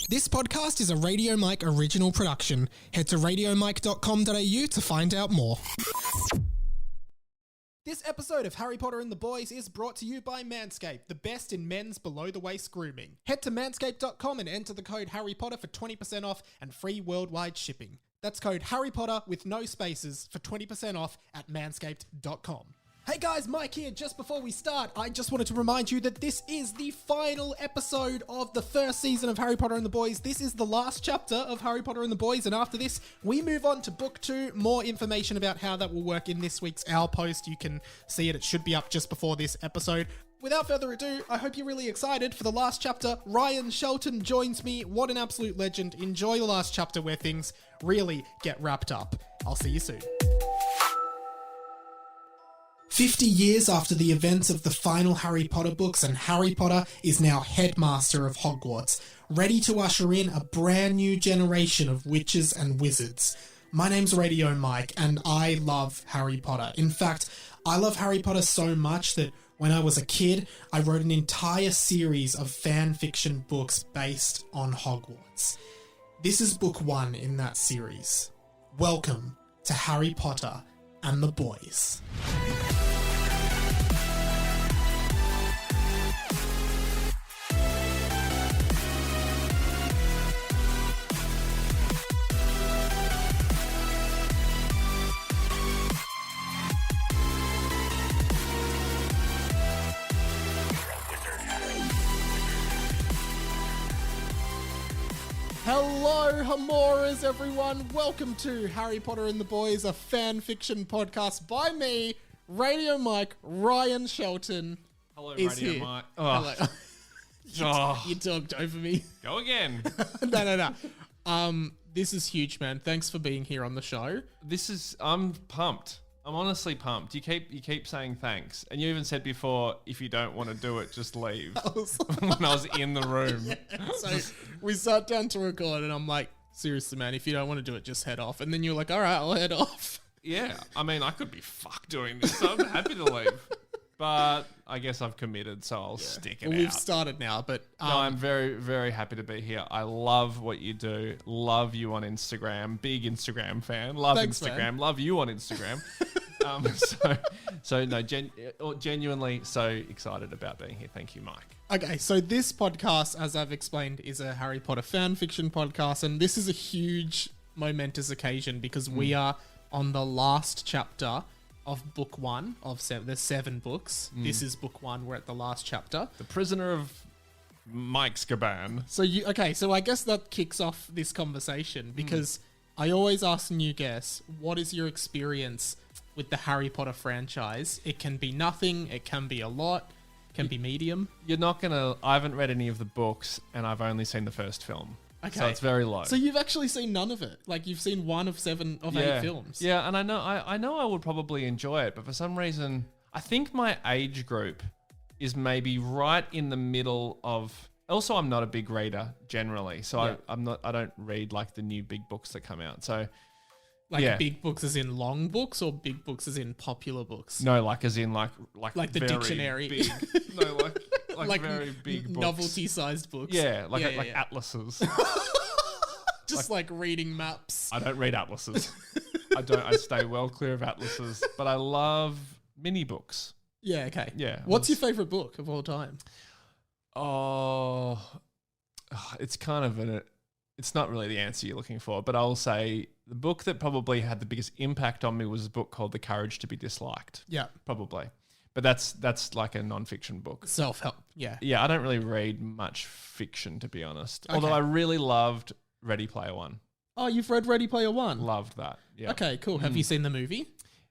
This podcast is a Radio Mike original production. Head to radiomike.com.au to find out more. This episode of Harry Potter and the Boys is brought to you by Manscaped, the best in men's below-the-waist grooming. Head to manscaped.com and enter the code Harry Potter for 20% off and free worldwide shipping. That's code Harry Potter with no spaces for 20% off at manscaped.com. Hey guys, Mike here. Just before we start, I just wanted to remind you that this is the final episode of the first season of Harry Potter and the Boys. This is the last chapter of Harry Potter and the Boys, and after this, we move on to book 2. More information about how that will work in this week's Owl Post. You can see it. It should be up just before this episode. Without further ado, I hope you're really excited for the last chapter. Ryan Shelton joins me. What an absolute legend. Enjoy the last chapter where things really get wrapped up. I'll see you soon. 50 years after the events of the final Harry Potter books, and Harry Potter is now headmaster of Hogwarts, ready to usher in a brand new generation of witches and wizards. My name's Radio Mike, and I love Harry Potter. In fact, I love Harry Potter so much that when I was a kid, I wrote an entire series of fan fiction books based on Hogwarts. This is book 1 in that series. Welcome to Harry Potter and the Boys. Hello, Hamoras, everyone. Welcome to Harry Potter and the Boys, a fan fiction podcast by me, Radio Mike. Ryan Shelton. Hello, is Radio here. Mike. Oh. Hello. You talked over me. Go again. No. This is huge, man. Thanks for being here on the show. I'm pumped. I'm honestly pumped. You keep saying thanks. And you even said before, if you don't want to do it, just leave. When I was in the room. Yeah. So we sat down to record and I'm like, seriously, man, if you don't want to do it, just head off. And then you're like, all right, I'll head off. Yeah. I mean, I could be fucked doing this, so I'm happy to leave. But I guess I've committed, so I'll stick it out. We've started now, but... No, I'm very, very happy to be here. I love what you do. Love you on Instagram. Big Instagram fan. Love Thanks, Instagram. man. Love you on Instagram. Genuinely so excited about being here. Thank you, Mike. Okay, so this podcast, as I've explained, is a Harry Potter fan fiction podcast, and this is a huge, momentous occasion because we are on the last chapter of book 1 of 7. There's 7 books. This is book 1. We're at the last chapter. The Prisoner of Mike's Caban. So I guess that kicks off this conversation because I always ask new guests, what is your experience with the Harry Potter franchise? It can be nothing, it can be a lot, it can be medium. I haven't read any of the books and I've only seen the first film. Okay. So it's very low. So you've actually seen none of it. Like you've seen 1 of 7 of 8 films. Yeah, and I know I would probably enjoy it, but for some reason, I think my age group is maybe right in the middle of. Also, I'm not a big reader generally, so I don't read like the new big books that come out. So big books as in long books or big books as in popular books? No, like as in like the dictionary. Big. No, like very big books. Novelty-sized books. Yeah, like atlases. Just like reading maps. I don't read atlases. I stay well clear of atlases, but I love mini books. Yeah, okay. Yeah. What's your favorite book of all time? Oh, it's kind of it's not really the answer you're looking for, but I'll say the book that probably had the biggest impact on me was a book called The Courage to be Disliked. Yeah. Probably. But that's like a non-fiction book. Self-help. Yeah. Yeah, I don't really read much fiction, to be honest. Okay. Although I really loved Ready Player One. Oh, you've read Ready Player One? Loved that. Yeah. Okay, cool. Have you seen the movie?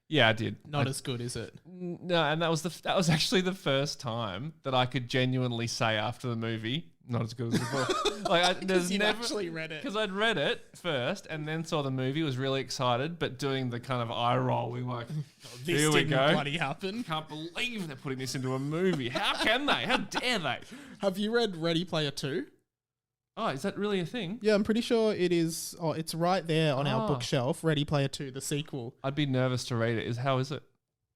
Yeah, I did. Not as good, is it? No, and that was actually the first time that I could genuinely say after the movie, not as good as the book. Because you'd actually read it. Because I'd read it first and then saw the movie, was really excited, but doing the kind of eye rolling like, this here we didn't go. bloody happen. Can't believe they're putting this into a movie. How can they? How dare they? Have you read Ready Player 2? Oh, is that really a thing? Yeah, I'm pretty sure it is. Oh, it's right there on our bookshelf. Ready Player 2, the sequel. I'd be nervous to read it. How is it?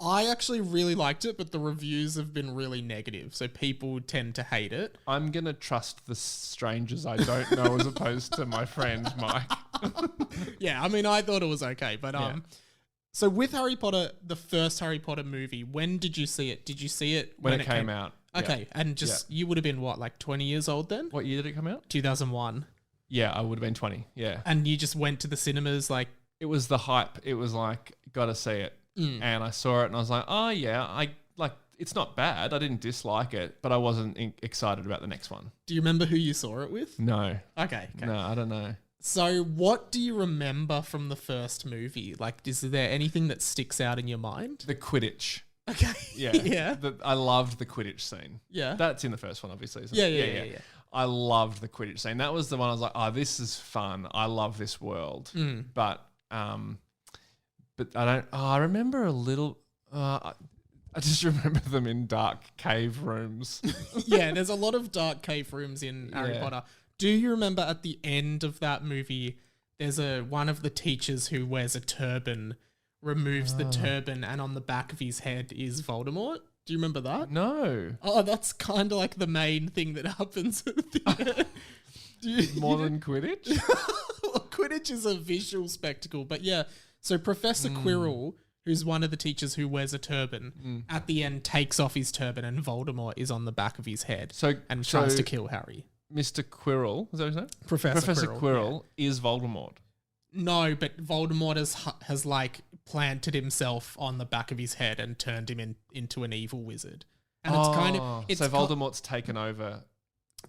I actually really liked it, but the reviews have been really negative, so people tend to hate it. I'm going to trust the strangers I don't know as opposed to my friend Mike. Yeah, I mean, I thought it was okay, but so with Harry Potter, the first Harry Potter movie, when did you see it? Did you see it When it came out. Okay, and you would have been what, like 20 years old then? What year did it come out? 2001. Yeah, I would have been 20. Yeah. And you just went to the cinemas like... It was the hype. It was like, gotta see it. And I saw it and I was like, oh yeah, it's not bad. I didn't dislike it, but I wasn't excited about the next one. Do you remember who you saw it with? No. Okay. No, I don't know. So what do you remember from the first movie? Like, is there anything that sticks out in your mind? The Quidditch. Okay. Yeah. Yeah. I loved the Quidditch scene. Yeah. That's in the first one, obviously. Isn't Yeah, it? yeah. I loved the Quidditch scene. That was the one I was like, oh, this is fun. I love this world. But I don't. Oh, I remember a little. I just remember them in dark cave rooms. Yeah, there's a lot of dark cave rooms in Harry Potter. Do you remember at the end of that movie, there's one of the teachers who wears a turban, removes the turban, and on the back of his head is Voldemort? Do you remember that? No. Oh, that's kind of like the main thing that happens at the end. More than Quidditch? Well, Quidditch is a visual spectacle, but yeah. So Professor Quirrell, who's one of the teachers who wears a turban, at the end takes off his turban and Voldemort is on the back of his head and tries to kill Harry. Mr. Quirrell, is that his name? Professor Quirrell is Voldemort. No, but Voldemort has like planted himself on the back of his head and turned him into an evil wizard. And it's kind of... So Voldemort's taken over...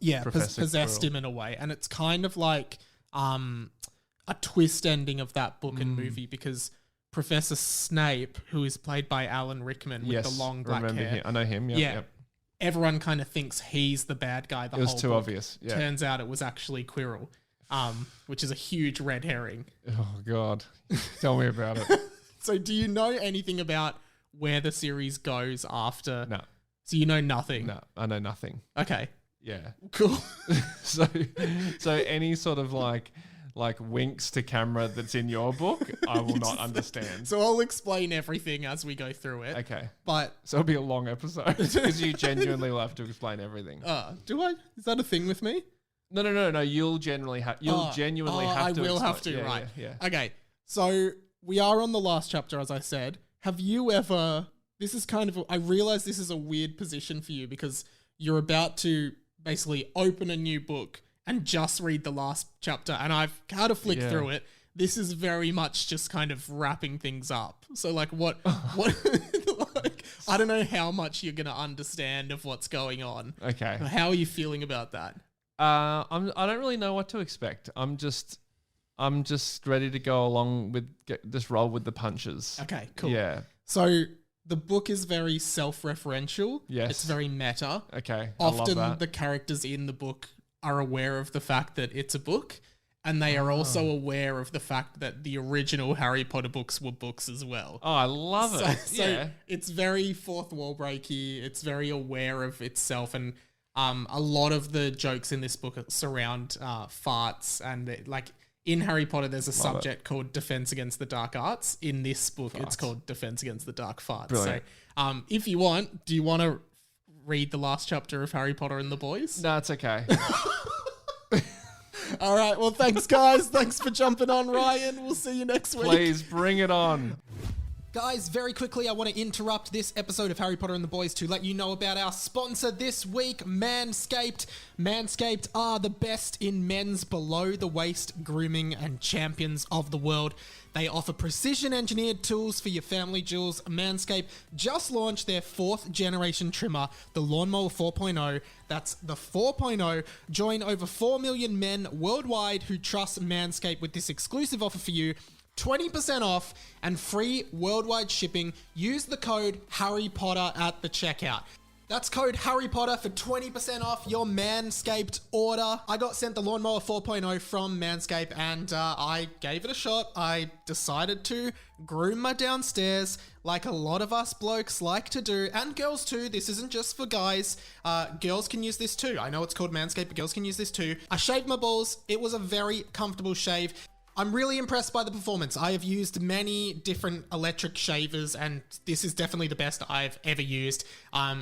Yeah, Professor possessed Quirrell. him in a way. And it's kind of like a twist ending of that book and movie because Professor Snape, who is played by Alan Rickman with the long black hair. Him. I know him, yep. Everyone kind of thinks he's the bad guy. It was too obvious. Yeah. Turns out it was actually Quirrell, which is a huge red herring. Oh, God. Tell me about it. So do you know anything about where the series goes after? No. So you know nothing? No, I know nothing. Okay. Yeah. Cool. So any sort of like winks to camera that's in your book, I will not understand. So I'll explain everything as we go through it. Okay. But so it'll be a long episode because you genuinely will have to explain everything. Do I? Is that a thing with me? No. You'll genuinely have to. I will have to. Yeah, right. Yeah. Okay. So we are on the last chapter, as I said. Have you ever? This is kind of. I realize this is a weird position for you because you're about to basically open a new book and just read the last chapter, and I've had to flick through it. This is very much just kind of wrapping things up. So like what like, I don't know how much you're going to understand of what's going on. Okay. How are you feeling about that? I don't really know what to expect. I'm just ready to go along with just roll with the punches. Okay, cool. Yeah. So the book is very self-referential. Yes. It's very meta. Okay. Often I love that. the characters in the book are aware of the fact that it's a book, and they are also aware of the fact that the original Harry Potter books were books as well. Oh, I love it. So it's very fourth wall breaky. It's very aware of itself, and a lot of the jokes in this book surround farts, and in Harry Potter, there's a subject called Defense Against the Dark Arts. In this book, it's called Defense Against the Dark Farts. Brilliant. So if you want, do you want to read the last chapter of Harry Potter and the Boys? No, it's okay. All right. Well, thanks, guys. Thanks for jumping on, Ryan. We'll see you next week. Please bring it on. Guys, very quickly, I want to interrupt this episode of Harry Potter and the Boys to let you know about our sponsor this week, Manscaped. Manscaped are the best in men's below-the-waist grooming and champions of the world. They offer precision-engineered tools for your family jewels. Manscaped just launched their 4th generation trimmer, the Lawnmower 4.0. That's the 4.0. Join over 4 million men worldwide who trust Manscaped with this exclusive offer for you. 20% off and free worldwide shipping. Use the code Harry Potter at the checkout. That's code Harry Potter for 20% off your Manscaped order. I got sent the Lawnmower 4.0 from Manscaped and I gave it a shot. I decided to groom my downstairs like a lot of us blokes like to do, and girls too. This isn't just for guys. Girls can use this too. I know it's called Manscaped, but girls can use this too. I shaved my balls. It was a very comfortable shave. I'm really impressed by the performance. I have used many different electric shavers, and this is definitely the best I've ever used.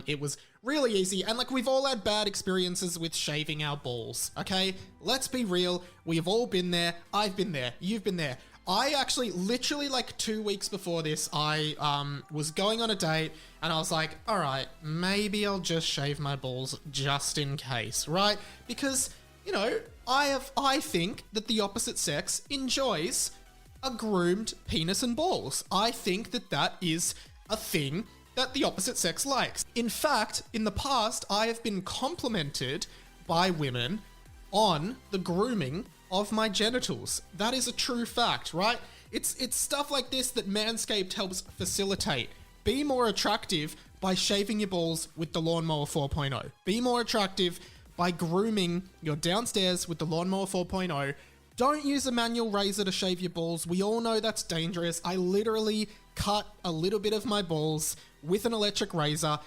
It was really easy, and like, we've all had bad experiences with shaving our balls, okay? Let's be real. We have all been there. I've been there. You've been there. I actually, literally like 2 weeks before this, I was going on a date, and I was like, all right, maybe I'll just shave my balls just in case, right? Because, you know, I think that the opposite sex enjoys a groomed penis and balls. I think that that is a thing that the opposite sex likes. In fact, in the past, I have been complimented by women on the grooming of my genitals. That is a true fact, right? It's stuff like this that Manscaped helps facilitate. Be more attractive by shaving your balls with the Lawnmower 4.0. Be more attractive by grooming your downstairs with the Lawnmower 4.0. Don't use a manual razor to shave your balls. We all know that's dangerous. I literally cut a little bit of my balls with an electric razor.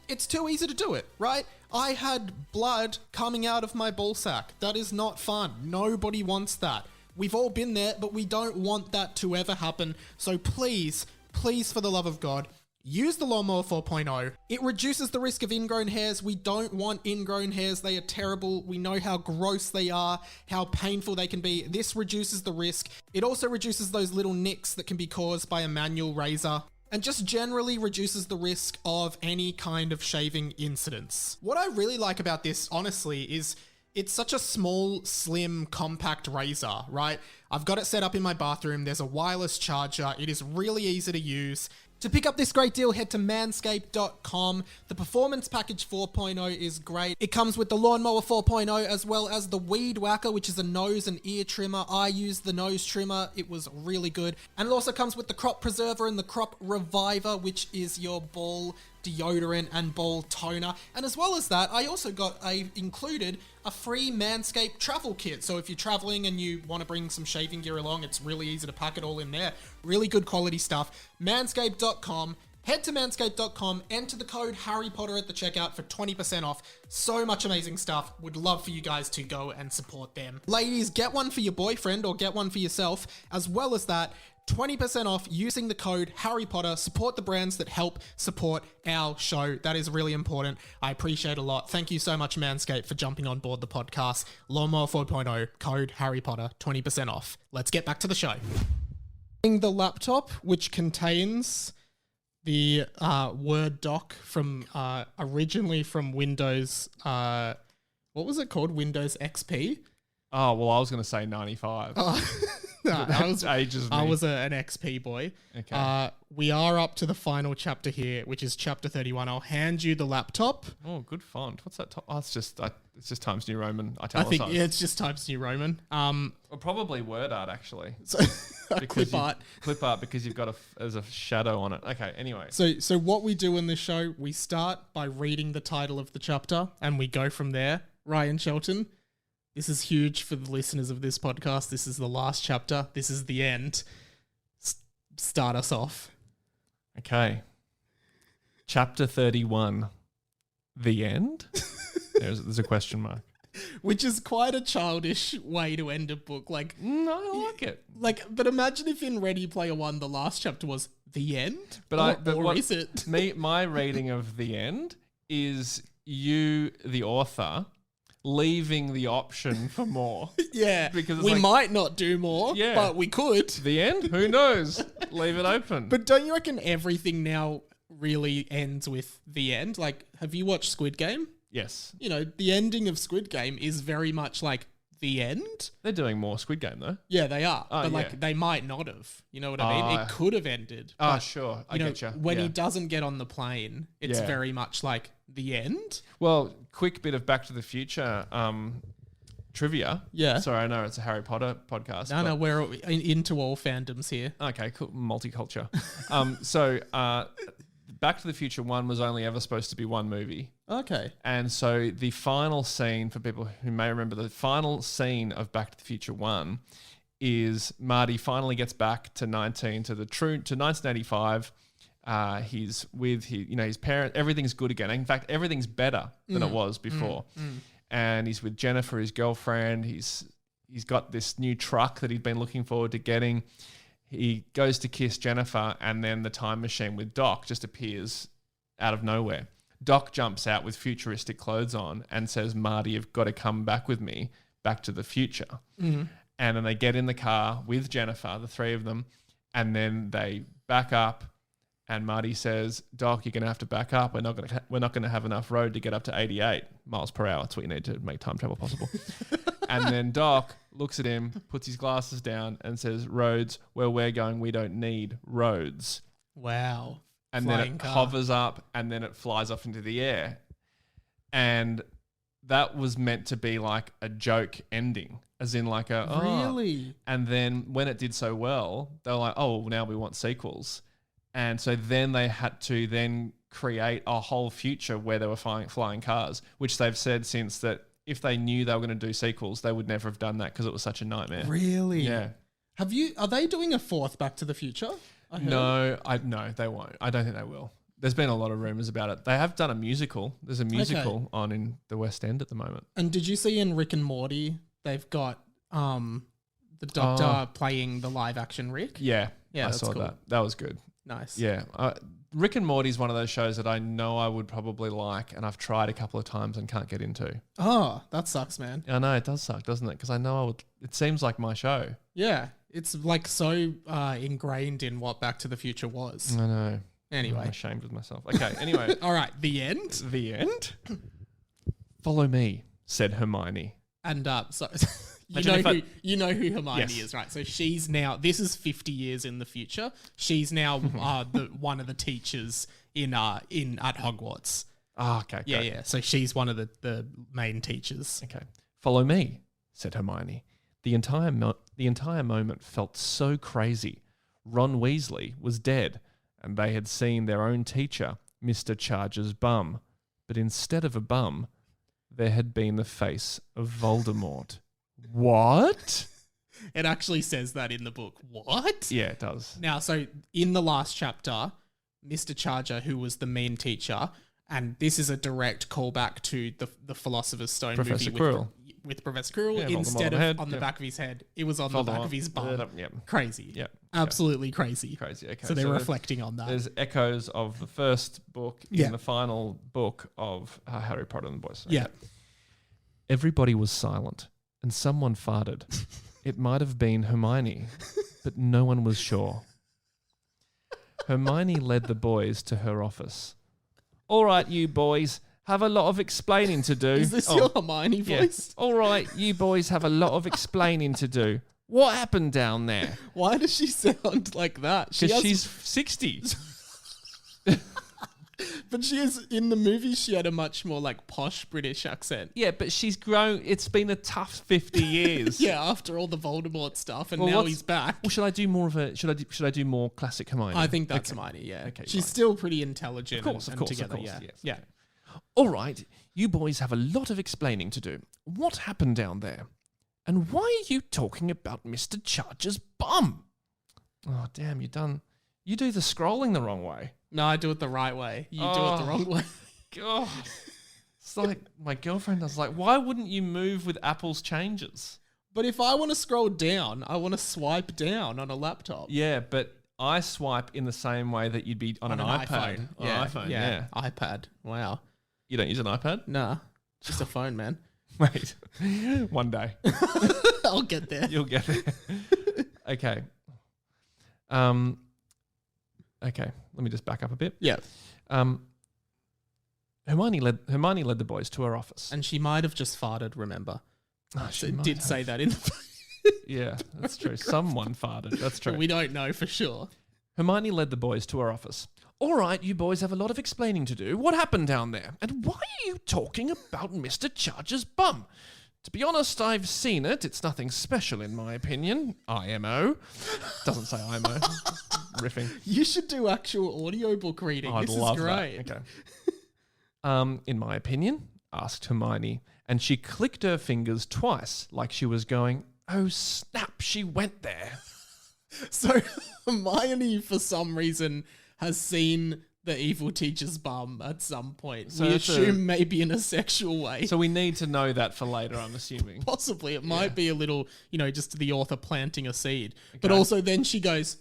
It's too easy to do it, right? I had blood coming out of my ball sack. That is not fun. Nobody wants that. We've all been there, but we don't want that to ever happen. So please, please, for the love of God, use the Lawnmower 4.0. It reduces the risk of ingrown hairs. We don't want ingrown hairs. They are terrible. We know how gross they are, how painful they can be. This reduces the risk. It also reduces those little nicks that can be caused by a manual razor, and just generally reduces the risk of any kind of shaving incidents. What I really like about this, honestly, is it's such a small, slim, compact razor, right? I've got it set up in my bathroom. There's a wireless charger. It is really easy to use. To pick up this great deal, head to manscaped.com. The Performance Package 4.0 is great. It comes with the Lawnmower 4.0 as well as the Weed Whacker, which is a nose and ear trimmer. I used the nose trimmer. It was really good. And it also comes with the Crop Preserver and the Crop Reviver, which is your ball deodorant and ball toner. And as well as that, I also included a free Manscaped travel kit. So if you're traveling and you want to bring some shaving gear along, it's really easy to pack it all in there. Really good quality stuff. Manscaped.com. Head to manscaped.com, enter the code Harry Potter at the checkout for 20% off. So much amazing stuff. Would love for you guys to go and support them. Ladies, get one for your boyfriend or get one for yourself. As well as that, 20% off using the code Harry Potter. Support the brands that help support our show. That is really important. I appreciate it a lot. Thank you so much, Manscaped, for jumping on board the podcast. Lawnmower 4.0, code Harry Potter, 20% off. Let's get back to the show. The laptop, which contains the Word doc from originally from Windows, what was it called? Windows XP? Oh, well, I was going to say 95. No, I was an XP boy. Okay. We are up to the final chapter here, which is chapter 31. I'll hand you the laptop. Oh, good font. What's that? Oh, it's just Times New Roman. I think it's just Times New Roman. Or probably word art, actually. So clip art. Clip art, because you've got there's a shadow on it. Okay, anyway. So what we do in this show, we start by reading the title of the chapter and we go from there. Ryan Shelton, this is huge for the listeners of this podcast. This is the last chapter. This is the end. Start us off. Okay. Chapter 31. The end? There's a question mark. Which is quite a childish way to end a book. No, I like it. But imagine if in Ready Player One, the last chapter was the end. Or is it? My reading of the end is you, the author, leaving the option for more. Yeah. Because we might not do more, but we could. The end? Who knows? Leave it open. But don't you reckon everything now really ends with the end? Have you watched Squid Game? Yes. You know, the ending of Squid Game is very much like the end. They're doing more Squid Game, though. Yeah, they are. But they might not have. You know what I mean? It could have ended. Sure. I get you. When he doesn't get on the plane, it's very much like the end. Well, quick bit of Back to the Future trivia. Yeah. Sorry, I know it's a Harry Potter podcast. No, we're into all fandoms here. Okay, cool. Multiculture. So Back to the Future 1 was only ever supposed to be one movie. Okay. And so the final scene, for people who may remember, the final scene of Back to the Future 1 is Marty finally gets back to 1985. He's with his parents. Everything's good again. In fact, everything's better than it was before. And he's with Jennifer, his girlfriend. He's he's got this new truck that he'd been looking forward to getting. He goes to kiss Jennifer, and then the time machine with Doc just appears out of nowhere. Doc jumps out with futuristic clothes on and says, Marty, you've got to come back with me, back to the future. Mm-hmm. And then they get in the car with Jennifer, the three of them, and then they back up. And Marty says, Doc, you're going to have to back up. We're not going to have enough road to get up to 88 miles per hour. That's what you need to make time travel possible. And then Doc looks at him, puts his glasses down, and says, roads, where we're going, we don't need roads. Wow. And Flying then it car. hovers up, and then it flies off into the air. And that was meant to be like a joke ending, as in like a, Really? And then when it did so well, they were like, oh, now we want sequels. And so then they had to then create a whole future where they were flying cars, which they've said since that if they knew they were going to do sequels, they would never have done that because it was such a nightmare. Really? Yeah. Are they doing a fourth Back to the Future? No, they won't. I don't think they will. There's been a lot of rumors about it. They have done a musical. There's a musical on in the West End at the moment. And did you see in Rick and Morty, they've got the Doctor playing the live action Rick? Yeah, Yeah, I that's saw cool. that. That was good. Nice. Yeah. Rick and Morty is one of those shows that I know I would probably like, and I've tried a couple of times and can't get into. Oh, that sucks, man. I know, it does suck, doesn't it? Because I know I would. It seems like my show. Yeah. It's like so ingrained in what Back to the Future was. I know. Anyway. I'm ashamed of myself. Okay, anyway. All right. The end. The end? Follow me, said Hermione. And so Imagine you know who Hermione Yes. is, right? So she's now, this is 50 years in the future. She's now one of the teachers in at Hogwarts. Oh, okay. Yeah, great. yeah. So she's one of the main teachers. Okay. Follow me, said Hermione. The entire moment felt so crazy. Ron Weasley was dead, and they had seen their own teacher, Mr. Charger's bum. But instead of a bum, there had been the face of Voldemort. What? It actually says that in the book. What? Yeah, it does. Now, so in the last chapter, Mr. Charger, who was the mean teacher, and this is a direct callback to the Philosopher's Stone Professor movie Quirrell. with Professor Quirrell. Yeah, Instead Voldemort of head, on the yeah. back of his head, it was on the back of his bum. Yep. Crazy. Yep. Absolutely crazy. Crazy. Okay. So they're reflecting on that. There's echoes of the first book Yeah. in the final book of Harry Potter and the Boys. Okay. Yeah. Everybody was silent, and someone farted. It might have been Hermione, but no one was sure. Hermione led the boys to her office. All right, you boys, have a lot of explaining to do. Is this your Hermione Yeah. voice? All right, you boys have a lot of explaining to do. What happened down there? Why does she sound like that? Because she's 60. But she is, in the movie, she had a much more like posh British accent. Yeah, but she's grown. It's been a tough 50 years. Yeah, after all the Voldemort stuff, and Well, now what's- he's back. Well, should I do more of a? Should I do more classic Hermione? I think that's Okay. Hermione, yeah. Okay, She's right. still pretty intelligent Of course, and of course, together, of course, yeah. yes, Yeah. okay. All right, you boys have a lot of explaining to do. What happened down there? And why are you talking about Mr. Charger's bum? Oh, damn, you do the scrolling the wrong way. No, I do it the right way. You do it the wrong way. God. It's like my girlfriend does. Like, why wouldn't you move with Apple's changes? But if I want to scroll down, I want to swipe down on a laptop. Yeah, but I swipe in the same way that you'd be on an iPad. iPhone. On Yeah, an iPhone, yeah. iPad. Wow. You don't use an iPad? Nah, just a phone, man. Wait. One day. I'll get there. You'll get there. Okay. Okay. Let me just back up a bit. Yeah. Hermione led the boys to her office. And she might have just farted, remember? Oh, So she it might did have. say that in the Yeah, that's true. Someone farted. That's true. We don't know for sure. Hermione led the boys to her office. All right, you boys have a lot of explaining to do. What happened down there? And why are you talking about Mr. Charger's bum? To be honest, I've seen it. It's nothing special in my opinion. IMO. Doesn't say IMO. Riffing. You should do actual audiobook reading. I'd this love is great. that. Okay. In my opinion, asked Hermione, and she clicked her fingers twice like she was going, oh snap, she went there. So Hermione, for some reason, has seen the evil teacher's bum at some point. So we it's assume maybe in a sexual way. So we need to know that for later, I'm assuming. Possibly. It might be a little, just the author planting a seed. Okay. But also then she goes,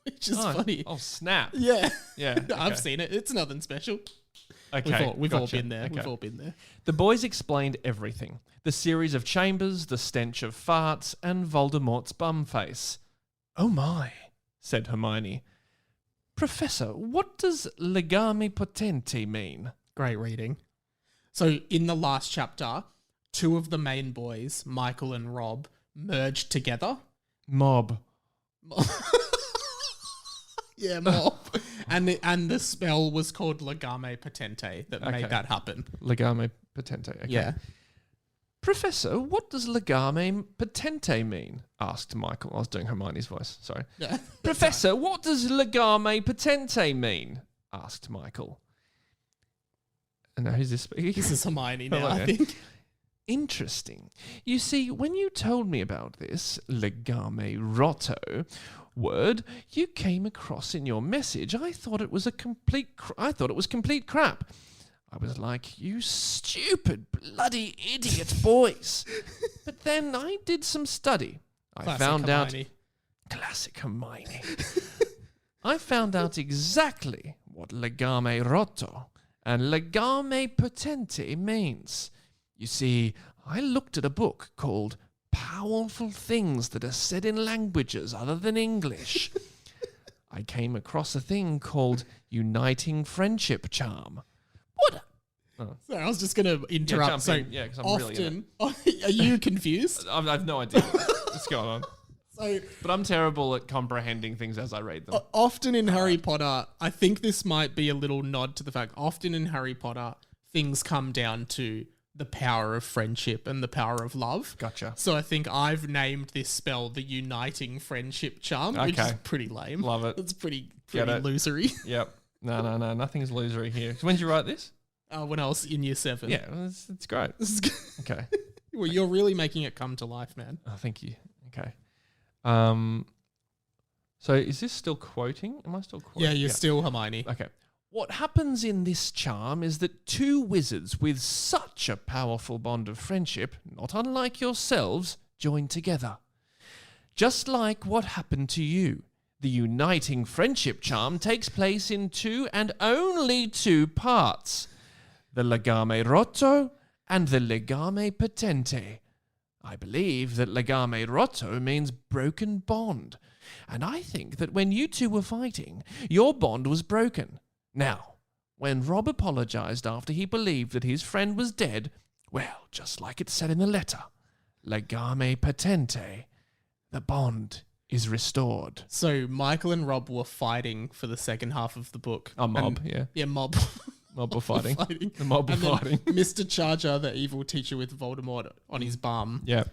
which is funny. Oh, snap. Yeah. Yeah. Okay. I've seen it. It's nothing special. Okay. We've all gotcha. been there. Okay. We've all been there. The boys explained everything. The series of chambers, the stench of farts, and Voldemort's bum face. Oh my, said Hermione. Professor, what does legame potenti mean? Great reading. So in the last chapter, two of the main boys, Michael and Rob, merged together. Mob. Yeah, mob. and the spell was called legame potente that made that happen. Legame potente. Okay. Yeah. Professor, what does legame potente mean? Asked Michael. I was doing Hermione's voice. Sorry. Yeah. Professor, what does legame potente mean? Asked Michael. And now who's this speaking? This is Hermione now, Oh, I okay. think. Interesting. You see, when you told me about this legame rotto word you came across in your message, I thought it was complete crap. I was like, you stupid bloody idiot boys. But then I did some study. Classic Hermione. Classic Hermione. I found out exactly what legame rotto and legame potente means. You see, I looked at a book called Powerful Things That Are Said in Languages Other Than English. I came across a thing called Uniting Friendship Charm. What? Sorry, I was just going to interrupt. Jump So in. Yeah, 'cause I'm really in are you confused? I have no idea what's going on. So, But I'm terrible at comprehending things as I read them. often in Harry Potter, I think this might be a little nod to the fact, often in Harry Potter, things come down to the power of friendship and the power of love. Gotcha. So I think I've named this spell the Uniting Friendship Charm, which is Okay. pretty lame. Love it. It's pretty Get it. losery. Yep. No. Nothing's losery here. So when did you write this? When I was in year 7. Yeah, it's great. This is good. Okay. Well, you're really making it come to life, man. Oh, thank you. Okay. So is this still quoting? Am I still quoting? Yeah, you're still Hermione. Okay. What happens in this charm is that two wizards with such a powerful bond of friendship, not unlike yourselves, join together. Just like what happened to you. The uniting friendship charm takes place in 2 and only 2 parts. The legame rotto and the legame potente. I believe that legame rotto means broken bond. And I think that when you two were fighting, your bond was broken. Now, when Rob apologized after he believed that his friend was dead, well, just like it said in the letter, legame potente, the bond is restored. So Michael and Rob were fighting for the second half of the book. A mob, yeah. Yeah, mob. Mob were fighting. fighting. The mob were And then fighting. Mr. Charger, the evil teacher with Voldemort on his bum, Yeah.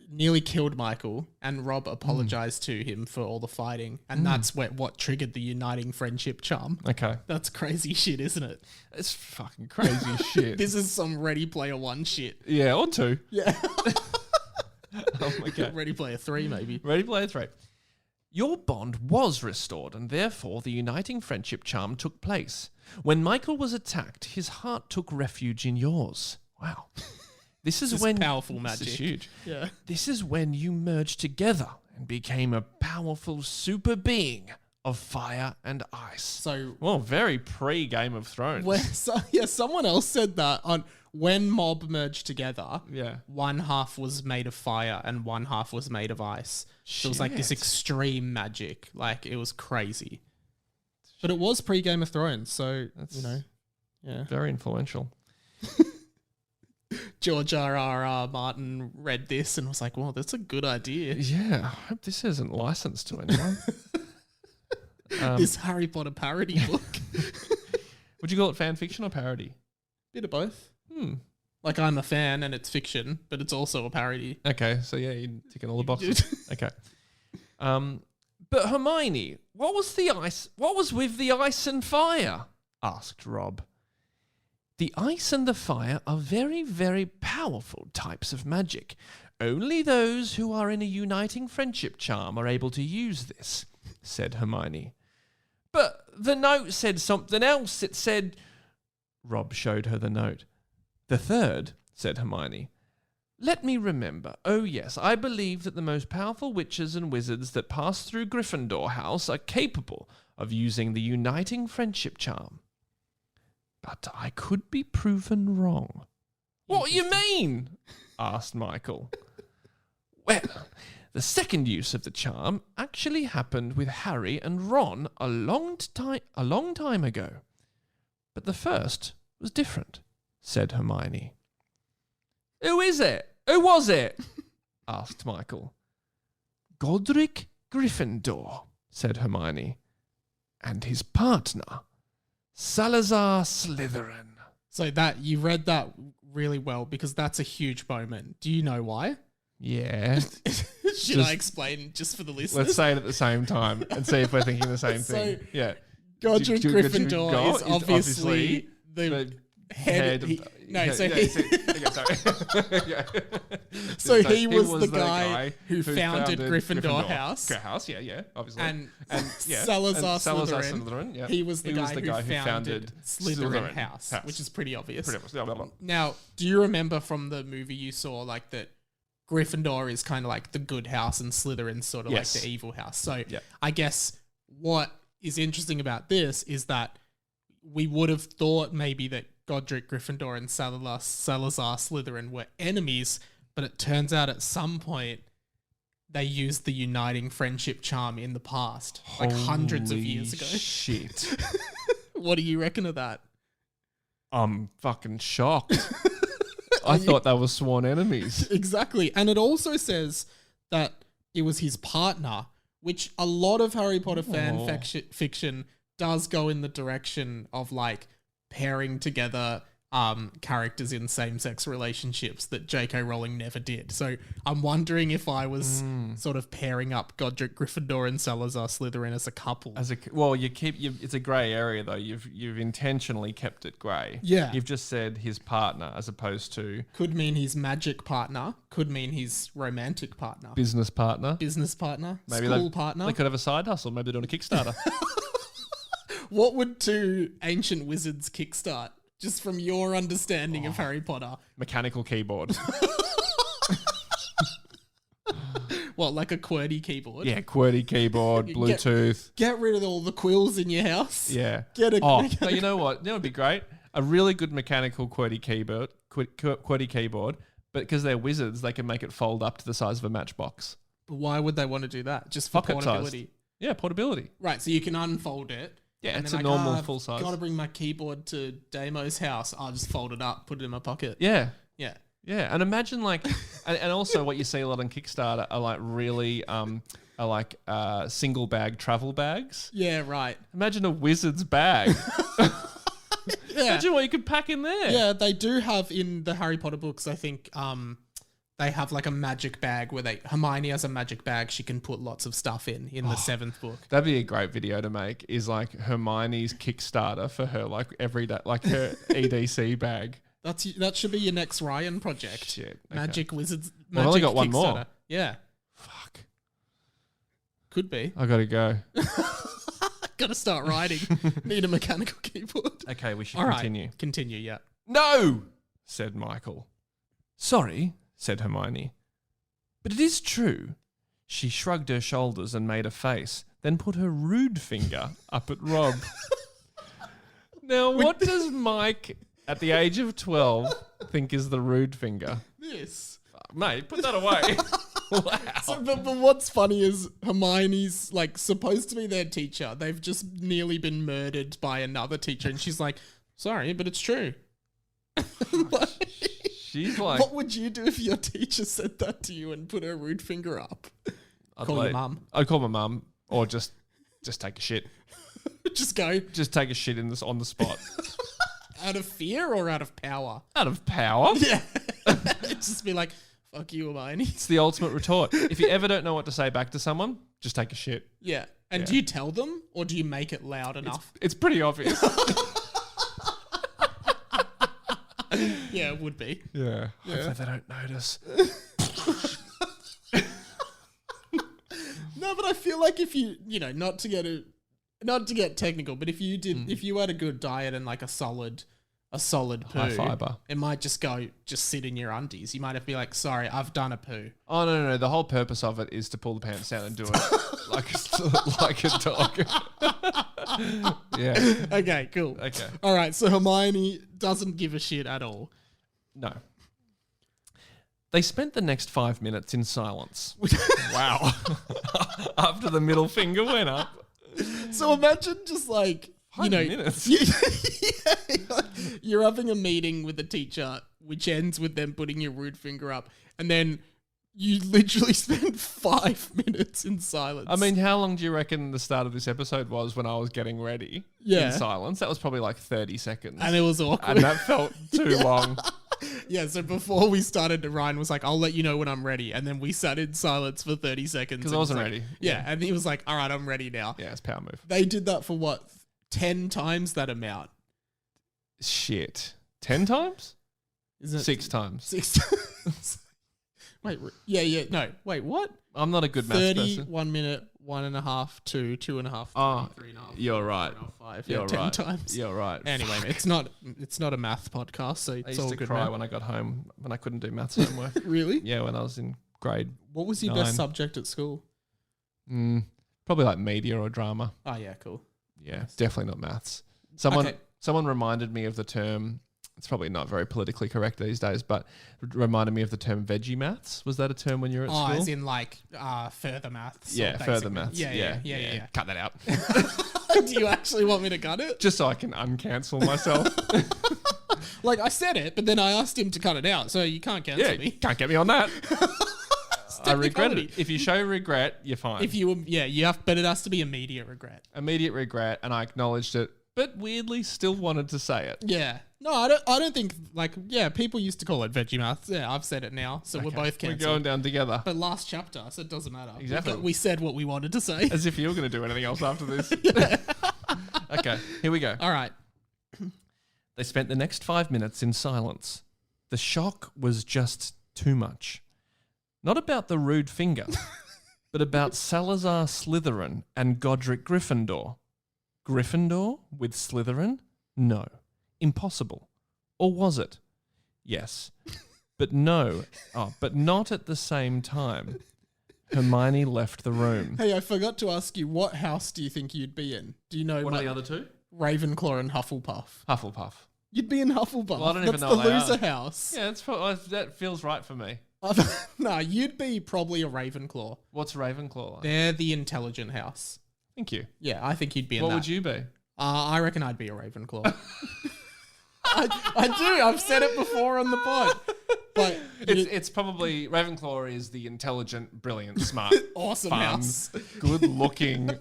nearly killed Michael, and Rob apologized to him for all the fighting, and that's what triggered the uniting friendship charm. Okay. That's crazy shit, isn't it? It's fucking crazy shit. This is some Ready Player 1 shit. Yeah, or 2. Yeah. Okay. Ready Player 3, maybe. Ready, Player 3. Your bond was restored, and therefore the uniting friendship charm took place. When Michael was attacked, his heart took refuge in yours. Wow. This is when powerful magic. This is huge. Yeah. This is when you merged together and became a powerful super being of fire and ice. So, Well, very pre-Game of Thrones. someone else said that on when mob merged together. Yeah. One half was made of fire and one half was made of ice. So it was like this Shit. extreme magic. Like, it was crazy. But it was pre-Game of Thrones, so, That's- yeah. Very influential. George R.R. Martin read this and was like, well, that's a good idea. Yeah, I hope this isn't licensed to anyone. This Harry Potter parody book. Would you call it fan fiction or parody? Bit of both. Like, I'm a fan and it's fiction, but it's also a parody. Okay, so yeah, you're ticking all the boxes. Okay. But Hermione, what was with the ice and fire? Asked Rob. The ice and the fire are very, very powerful types of magic. Only those who are in a uniting friendship charm are able to use this, said Hermione. But the note said something else. It said... Rob showed her the note. The third, said Hermione. Let me remember. Oh, yes, I believe that the most powerful witches and wizards that pass through Gryffindor House are capable of using the uniting friendship charm. But I could be proven wrong. What do you mean? Asked Michael. Well, the second use of the charm actually happened with Harry and Ron a long time ago. But the first was different, said Hermione. Who is it? Who was it? Asked Michael. Godric Gryffindor, said Hermione. And his partner, Salazar Slytherin. So that you read that really well because that's a huge moment. Do you know why? Yeah. Should I explain just for the listeners? Let's say it at the same time and see if we're thinking the same thing. Yeah. Godric Gryffindor is obviously the head. So he was the guy who founded Gryffindor House. Yeah, obviously. And Salazar Slytherin. Yeah. He was the guy who founded Slytherin House, which is pretty obvious. Now, do you remember from the movie you saw like that Gryffindor is kind of like the good house and Slytherin's sort of like the evil house? So I guess what is interesting about this is that we would have thought maybe that Godric Gryffindor and Salazar Slytherin were enemies, but it turns out at some point they used the uniting friendship charm in the past, like hundreds of years ago. Shit. What do you reckon of that? I'm fucking shocked. I thought they were sworn enemies. Exactly. And it also says that it was his partner, which a lot of Harry Potter fan fiction does go in the direction of like pairing together characters in same-sex relationships that J.K. Rowling never did. So I'm wondering if I was sort of pairing up Godric Gryffindor and Salazar Slytherin as a couple. It's a grey area though. You've intentionally kept it grey. Yeah. You've just said his partner as opposed to... Could mean his magic partner. Could mean his romantic partner. Business partner. Maybe school partner. They could have a side hustle. Maybe they're doing a Kickstarter. What would two ancient wizards kickstart? Just from your understanding of Harry Potter. Mechanical keyboard. What, like a QWERTY keyboard? Yeah, QWERTY keyboard, Bluetooth. Get rid of all the quills in your house. Yeah. No, you know what? That would be great. A really good mechanical QWERTY keyboard, but because they're wizards, they can make it fold up to the size of a matchbox. But why would they want to do that? Just for pocket portability? Sized. Yeah, portability. Right, so you can unfold it. Yeah, it's a normal full size. I've got to bring my keyboard to Damo's house. I'll just fold it up, put it in my pocket. Yeah. Yeah. Yeah, and imagine like, and also what you see a lot on Kickstarter are like really, single bag travel bags. Yeah, right. Imagine a wizard's bag. Yeah. Imagine what you could pack in there. Yeah, they do have in the Harry Potter books, I think, they have like a magic bag where Hermione has a magic bag she can put lots of stuff in the 7th book. That'd be a great video to make, is like Hermione's Kickstarter for her like everyday, like her EDC bag. That should be your next Ryan project. Shit. Okay. Magic wizards. I've only got one more. Yeah. Fuck. Could be. I gotta go. Gotta start writing. Need a mechanical keyboard. Okay, we should continue. Continue, yeah. No, said Michael. Sorry, said Hermione. But it is true. She shrugged her shoulders and made a face, then put her rude finger up at Rob. Now, what does Mike, at the age of 12, think is the rude finger? This. Mate, put that away. Wow. So, but what's funny is Hermione's like supposed to be their teacher. They've just nearly been murdered by another teacher, and she's like, "Sorry, but it's true." She's like, what would you do if your teacher said that to you and put her rude finger up? Call your mum. I'd call my mum, or just take a shit. Just go. Just take a shit on the spot. Out of fear or out of power? Out of power. Yeah. Just be like, fuck you, Hermione. It's the ultimate retort. If you ever don't know what to say back to someone, just take a shit. Yeah. And do you tell them or do you make it loud enough? It's pretty obvious. Yeah, it would be. Yeah. Hopefully they don't notice. No, but I feel like if you not to get not to get technical, but if you had a good diet and like a solid poo, High fiber. it might just sit in your undies. You might have to be like, sorry, I've done a poo. Oh, no. The whole purpose of it is to pull the pants down and do it like a dog. Yeah. Okay, cool. Okay. All right, so Hermione doesn't give a shit at all. No. They spent the next 5 minutes in silence. Wow. After the middle finger went up. So imagine just like, 5 minutes. You're having a meeting with the teacher, which ends with them putting your rude finger up, and then you literally spend 5 minutes in silence. I mean, how long do you reckon the start of this episode was when I was getting ready Yeah. in silence? That was probably like 30 seconds. And it was awkward. And that felt too long. Yeah, so before we started, Ryan was like, I'll let you know when I'm ready. And then we sat in silence for 30 seconds. Because I wasn't ready. Yeah, and he was like, all right, I'm ready now. Yeah, it's power move. They did that for what? 10 times that amount. Shit. 10 times? Isn't it 6 times. 6 times? Wait, no. Wait, what? I'm not a good maths 30, person. 1 minute, 1.5, 2, 2.5, Oh, 3, 3.5. You're right. 5. You're Yeah, 10 right. times. You're right. Anyway, it's not a math podcast, so I it's used all to good. cry man. when I got home when I couldn't do maths homework. Really? Yeah, when I was in grade. What was your 9. best subject at school? Probably like media or drama. Oh yeah, cool. Yeah, Nice. definitely not maths. Okay. Someone reminded me of the term. It's probably not very politically correct these days, but reminded me of the term veggie maths. Was that a term when you were at school? As in like further maths. or Yeah, basic further maths. maths. Yeah. Cut that out. Do you actually want me to cut it? Just so I can uncancel myself. Like I said it, but then I asked him to cut it out, so you can't cancel Yeah, me. can't get me on that. I regretted technicality. it. If you show regret, you're fine. If you but it has to be immediate regret. Immediate regret, and I acknowledged it, but weirdly still wanted to say it. Yeah. No, I don't think people used to call it veggie maths. Yeah, I've said it now, so we're Okay, both We're cancelled. going down together. But last chapter, so it doesn't matter. Exactly. We said what we wanted to say. As if you were going to do anything else after this. Okay, here we go. All right. They spent the next 5 minutes in silence. The shock was just too much. Not about the rude finger, but about Salazar Slytherin and Godric Gryffindor. Gryffindor with Slytherin? No. Impossible. Or was it? Yes. But no. But not at the same time. Hermione left the room. Hey, I forgot to ask you, what house do you think you'd be in? Do you know What are the other two? Ravenclaw and Hufflepuff? Hufflepuff. You'd be in Hufflepuff. Well, I don't That's even know the what they loser are. house. Yeah, that feels right for me. No, you'd be probably a Ravenclaw. What's Ravenclaw like? They're the intelligent house. Thank you. Yeah, I think you'd be in What that. would you be? I reckon I'd be a Ravenclaw. I do. I've said it before on the pod. But It's probably Ravenclaw is the intelligent, brilliant, smart, awesome fun, house. good-looking,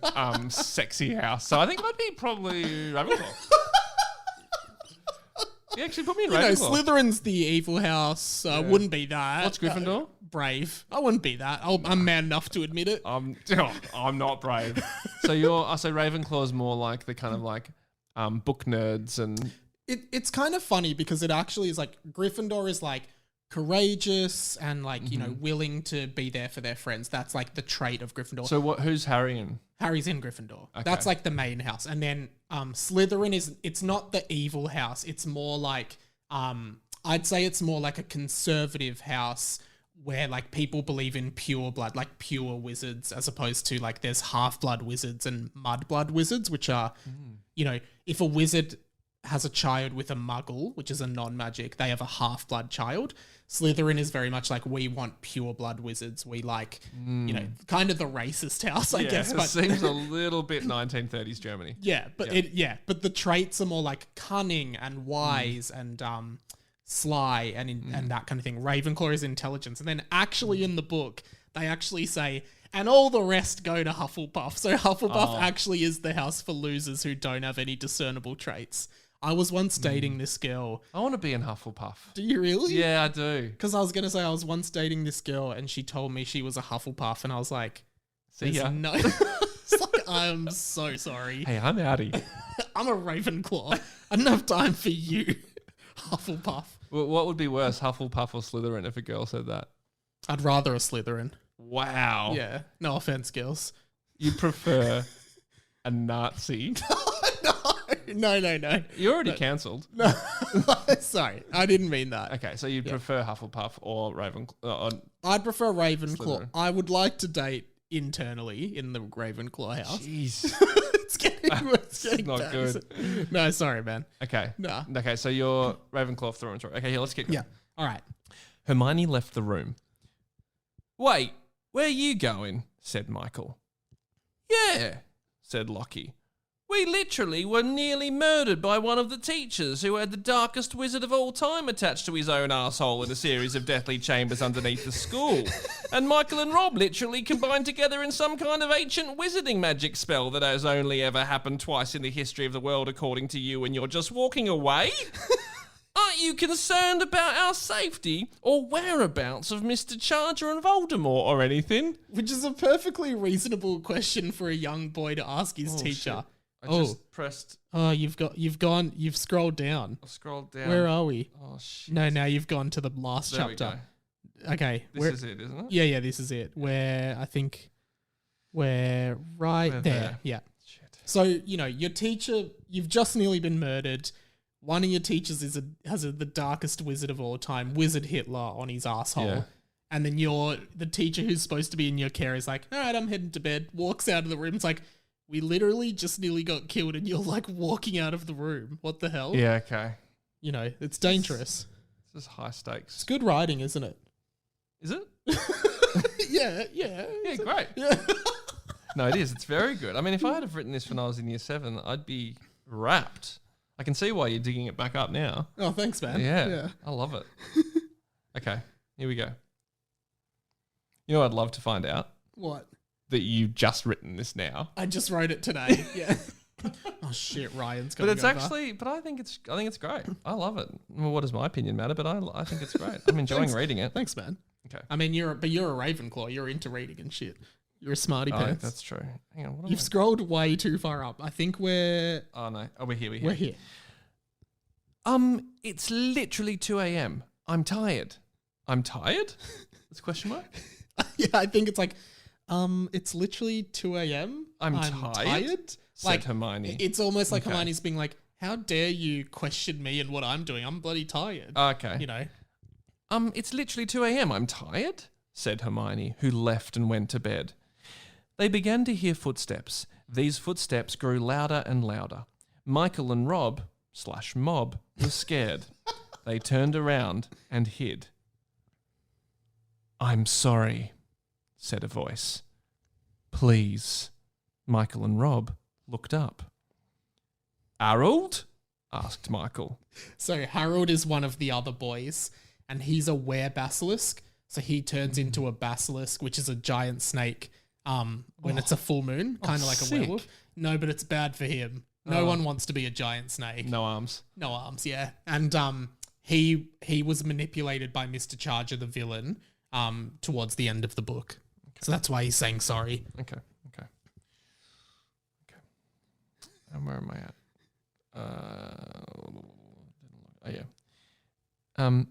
sexy house. So I think I'd be probably Ravenclaw. You actually put me in Ravenclaw. Slytherin's the evil house. Wouldn't be that. What's Gryffindor? Brave. I wouldn't be that. I'm man enough to admit it. I'm not brave. So Ravenclaw's more like the kind of like book nerds and It's kind of funny because it actually is like Gryffindor is like courageous and like, willing to be there for their friends. That's like the trait of Gryffindor. so who's Harry in? Harry's in Gryffindor. Okay. That's like the main house. And then Slytherin it's not the evil house. It's more like I'd say it's more like a conservative house where like people believe in pure blood, like pure wizards, as opposed to like there's half-blood wizards and mud-blood wizards, which are, if a wizard has a child with a muggle, which is a non-magic, they have a half-blood child. Slytherin is very much like, we want pure blood wizards. We like, kind of the racist house, I guess. It But seems a little bit 1930s Germany. yeah, but but the traits are more like cunning and wise and sly and that kind of thing. Ravenclaw is intelligence. And then actually in the book, they actually say, and all the rest go to Hufflepuff. So Hufflepuff actually is the house for losers who don't have any discernible traits. I was once dating this girl. I want to be in Hufflepuff. Do you really? Yeah, I do. Because I was going to say I was once dating this girl and she told me she was a Hufflepuff and I was like, See ya. no. It's like, I'm so sorry. Hey, I'm outie. I'm a Ravenclaw. I don't have time for you, Hufflepuff. Well, what would be worse, Hufflepuff or Slytherin, if a girl said that? I'd rather a Slytherin. Wow. Yeah. No offense, girls. You prefer a Nazi. No. You're already cancelled. No, sorry, I didn't mean that. Okay, so you'd prefer Hufflepuff or Ravenclaw? I'd prefer Ravenclaw. Slytherin. I would like to date internally in the Ravenclaw house. Jeez. It's getting not bad. good. No, sorry, man. Okay. Nah. Okay, so you're Ravenclaw through and through. Okay, here, let's keep going. Yeah. All right. Hermione left the room. Wait, where are you going? Said Michael. Yeah, said Lockie. We literally were nearly murdered by one of the teachers who had the darkest wizard of all time attached to his own arsehole in a series of deathly chambers underneath the school. And Michael and Rob literally combined together in some kind of ancient wizarding magic spell that has only ever happened twice in the history of the world according to you, and you're just walking away? Aren't you concerned about our safety or whereabouts of Mr. Charger and Voldemort or anything? Which is a perfectly reasonable question for a young boy to ask his teacher. Shit. I just pressed. Oh, you've scrolled down. I've scrolled down. Where are we? Oh, shit. No, now you've gone to the last There chapter. we go. Okay. This is it, isn't it? Yeah, this is it. Where I think we're right We're there. there. Yeah. Shit. So, your teacher, you've just nearly been murdered. One of your teachers has the darkest wizard of all time, Wizard Hitler, on his asshole. Yeah. And then the teacher who's supposed to be in your care is like, all right, I'm heading to bed, walks out of the room. It's like, we literally just nearly got killed and you're like walking out of the room. What the hell? Yeah, okay. It's dangerous. This is high stakes. It's good writing, isn't it? Is it? Yeah. Yeah, great. Yeah. No, it is. It's very good. I mean, if I had have written this when I was in year 7, I'd be wrapped. I can see why you're digging it back up now. Oh, thanks, man. Yeah. I love it. Okay, here we go. You know what I'd love to find out? What? That you've just written this now. I just wrote it today. Yeah. Oh shit, Ryan's coming But it's over. actually, but I think it's great. I love it. Well, what does my opinion matter? But I think it's great. I'm enjoying reading it. Thanks, man. Okay. I mean, you're a Ravenclaw. You're into reading and shit. You're a smarty Oh, pants. that's true. Hang on. What am You've I? scrolled way too far up. I think we're Oh no. Oh, we're here. we're here. It's literally 2 a.m. I'm tired. I'm tired? That's a question mark? Yeah, I think it's like, it's literally 2 a.m. I'm tired? Said Hermione. It's almost like Okay. Hermione's being like, how dare you question me and what I'm doing? I'm bloody tired. Okay. It's literally 2 a.m. I'm tired, said Hermione, who left and went to bed. They began to hear footsteps. These footsteps grew louder and louder. Michael and Rob / Mob were scared. They turned around and hid. I'm sorry, said a voice. Please. Michael and Rob looked up. Harold? Asked Michael. So Harold is one of the other boys, and he's a werebasilisk. So he turns into a basilisk, which is a giant snake, when it's a full moon, kind of like a sick. werewolf. No, but it's bad for him. No one wants to be a giant snake. No arms. No arms, yeah. And he was manipulated by Mr. Charger, the villain, towards the end of the book. Okay. So that's why he's saying sorry. Okay. And where am I at? Oh, yeah.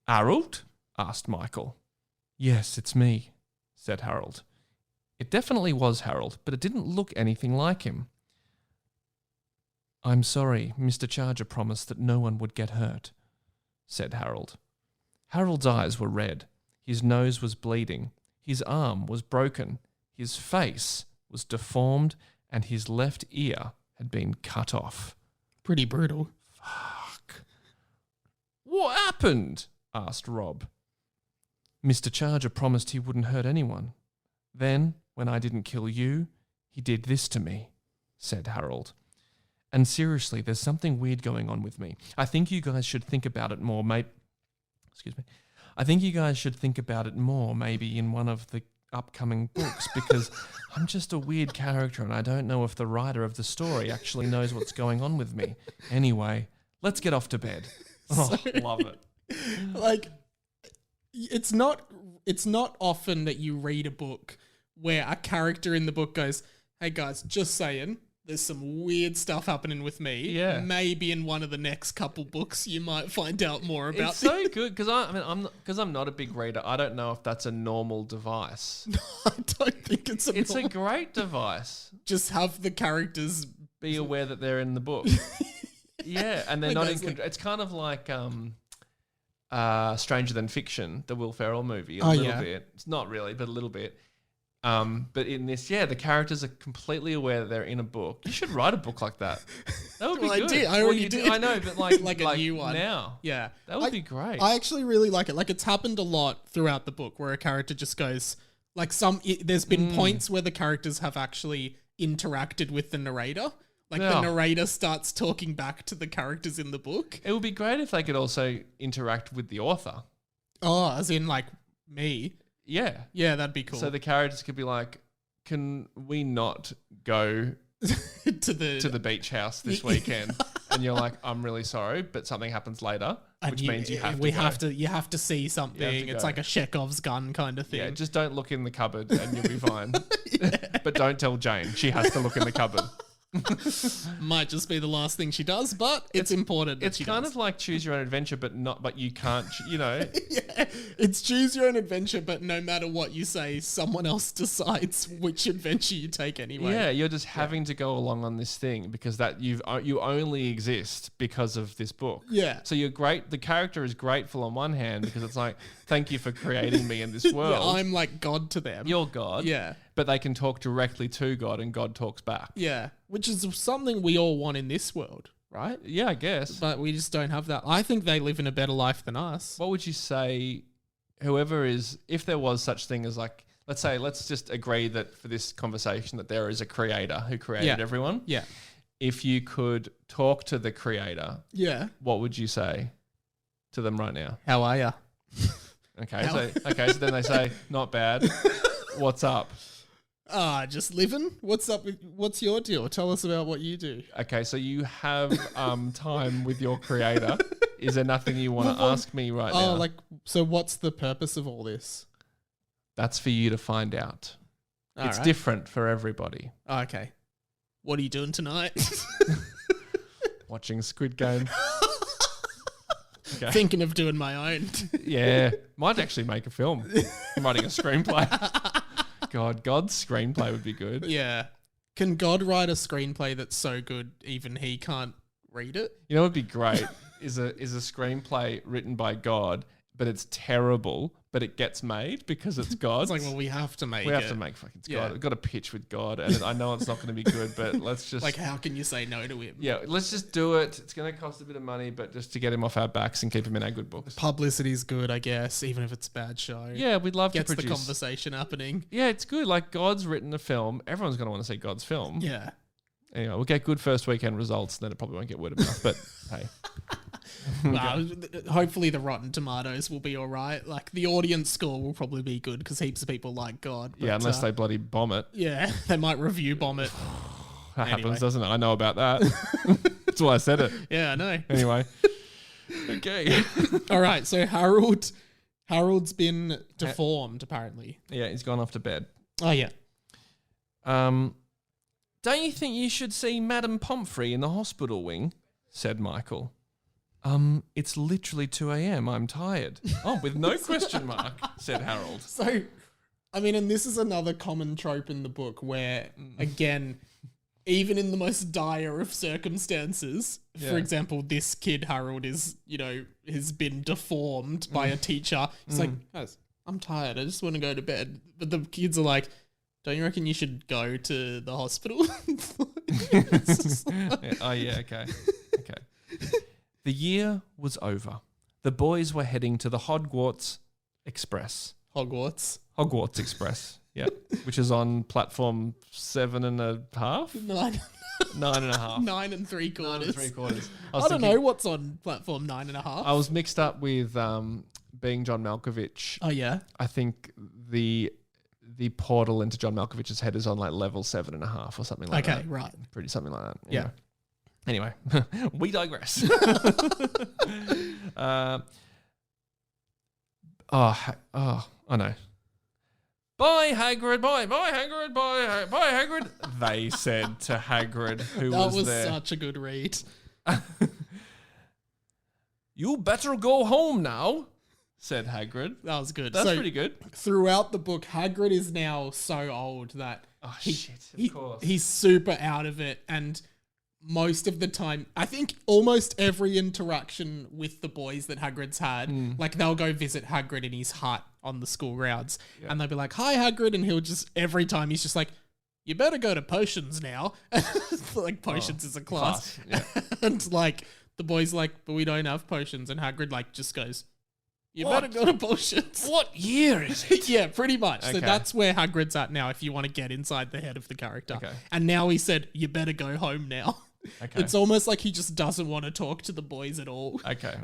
Harold? Asked Michael. Yes, it's me, said Harold. It definitely was Harold, but it didn't look anything like him. I'm sorry, Mr. Charger promised that no one would get hurt, said Harold. Harold's eyes were red. His nose was bleeding. His arm was broken. His face was deformed, and his left ear had been cut off. Pretty brutal. Fuck. What happened? Asked Rob. Mr. Charger promised he wouldn't hurt anyone. Then, when I didn't kill you, he did this to me, said Harold. And seriously, there's something weird going on with me. I think you guys should think about it more, I think you guys should think about it more maybe in one of the upcoming books, because I'm just a weird character and I don't know if the writer of the story actually knows what's going on with me. Anyway, let's get off to bed. Oh, love it. Like, it's not often that you read a book where a character in the book goes, hey guys, just saying, there's some weird stuff happening with me. Yeah. Maybe in one of the next couple books you might find out more about. It's so good because I'm not a big reader. I don't know if that's a normal device. I don't think it's a It's a great device. Just have the characters be aware that they're in the book. Yeah, and they're not in control. It's kind of like Stranger Than Fiction, the Will Ferrell movie, a little bit. It's not really, but a little bit. But in this, the characters are completely aware that they're in a book. You should write a book like that. That would be good. I already did. I know, but like a new one now. Yeah, that would be great. I actually really like it. Like it's happened a lot throughout the book where a character just goes like there's been points where the characters have actually interacted with the narrator. Like the narrator starts talking back to the characters in the book. It would be great if they could also interact with the author. Oh, as in like me. Yeah. Yeah, that'd be cool. So the characters could be like, can we not go to the beach house this weekend? And you're like, I'm really sorry, but something happens later, which means you have to go. You have to see something. It's like a Chekhov's gun kind of thing. Yeah, just don't look in the cupboard and you'll be fine. But don't tell Jane. She has to look in the cupboard. Might just be the last thing she does, but it's important. It's kind of like choose your own adventure, but you can't, Yeah, it's choose your own adventure, but no matter what you say, someone else decides which adventure you take anyway. Yeah, you're just having to go along on this thing because that you only exist because of this book. Yeah. So you're great. The character is grateful on one hand because it's like, thank you for creating me in this world. Yeah, I'm like God to them. You're God. Yeah. But they can talk directly to God and God talks back. Yeah. Which is something we all want in this world, right? Yeah, I guess. But we just don't have that. I think they live in a better life than us. What would you say, if there was such thing as like, let's just agree that for this conversation that there is a creator who created everyone. Yeah. If you could talk to the creator, what would you say to them right now? How are you? Okay, so then they say, not bad. What's up? Just living. What's up? What's your deal? Tell us about what you do. Okay, so you have time with your creator. Is there nothing you want to ask me right now? So what's the purpose of all this? That's for you to find out. It's right. different for everybody. Oh, okay. What are you doing tonight? Watching Squid Game. Okay. Thinking of doing my own. Yeah. Might actually make a film. I'm writing a screenplay. God's screenplay would be good. Yeah. Can God write a screenplay that's so good even he can't read it? You know what would be great is a screenplay written by God, but it's terrible, but it gets made because it's God. It's like, well, we have to make it. We have to make fucking God. We've got to pitch with God, and I know it's not going to be good, but let's just... Like, how can you say no to him? Yeah, let's just do it. It's going to cost a bit of money, but just to get him off our backs and keep him in our good books. Publicity's good, I guess, even if it's a bad show. Yeah, we'd love to produce... Gets the conversation happening. Yeah, it's good. Like, God's written a film. Everyone's going to want to see God's film. Yeah. Anyway, we'll get good first weekend results, then it probably won't get word of mouth, but hey... Hopefully the Rotten Tomatoes will be all right. Like the audience score will probably be good because heaps of people like God. But, yeah, unless they bloody bomb it. Yeah, they might review bomb it. That happens, doesn't it? I know about that. That's why I said it. Yeah, I know. Anyway. Okay. All right, so Harold's been deformed apparently. Yeah, he's gone off to bed. Oh, yeah. Don't you think you should see Madame Pomfrey in the hospital wing? Said Michael. It's literally 2 a.m. I'm tired. Oh, with no question mark, said Harold. So, I mean, and this is another common trope in the book where, again, even in the most dire of circumstances, for example, this kid, Harold, is, has been deformed by a teacher. He's like, guys, I'm tired. I just want to go to bed. But the kids are like, don't you reckon you should go to the hospital? Oh, yeah, okay. The year was over. The boys were heading to the Hogwarts Express. Hogwarts Express, yeah. Which is on platform 7.5? 9. 9.5. 9 and 3/4. 9 and 3/4. I don't know what's on platform 9.5. I was mixed up with being John Malkovich. Oh, yeah? I think the portal into John Malkovich's head is on like level 7.5 or something like that. Okay, right. Pretty something like that. Yeah. Anyway, we digress. I know. Bye, Hagrid. Bye, Hagrid. Bye, Hagrid. They said to Hagrid, who That was was there. such a good read. You better go home now, said Hagrid. That was good. That's So pretty good. throughout the book, Hagrid is now so old that Of course. he's super out of it. And most of the time, I think almost every interaction with the boys that Hagrid's had, like they'll go visit Hagrid in his hut on the school grounds and they'll be like, hi Hagrid. And he'll just, every time he's just like, you better go to potions now. Like potions is a class. Yeah. And like the boys like, but we don't have potions. And Hagrid like just goes, you better go to potions. What year is it? Yeah, pretty much. So Okay. that's where Hagrid's at now if you want to get inside the head of the character. Okay. And now he said, you better go home now. Okay. It's almost like he just doesn't want to talk to the boys at all. Okay.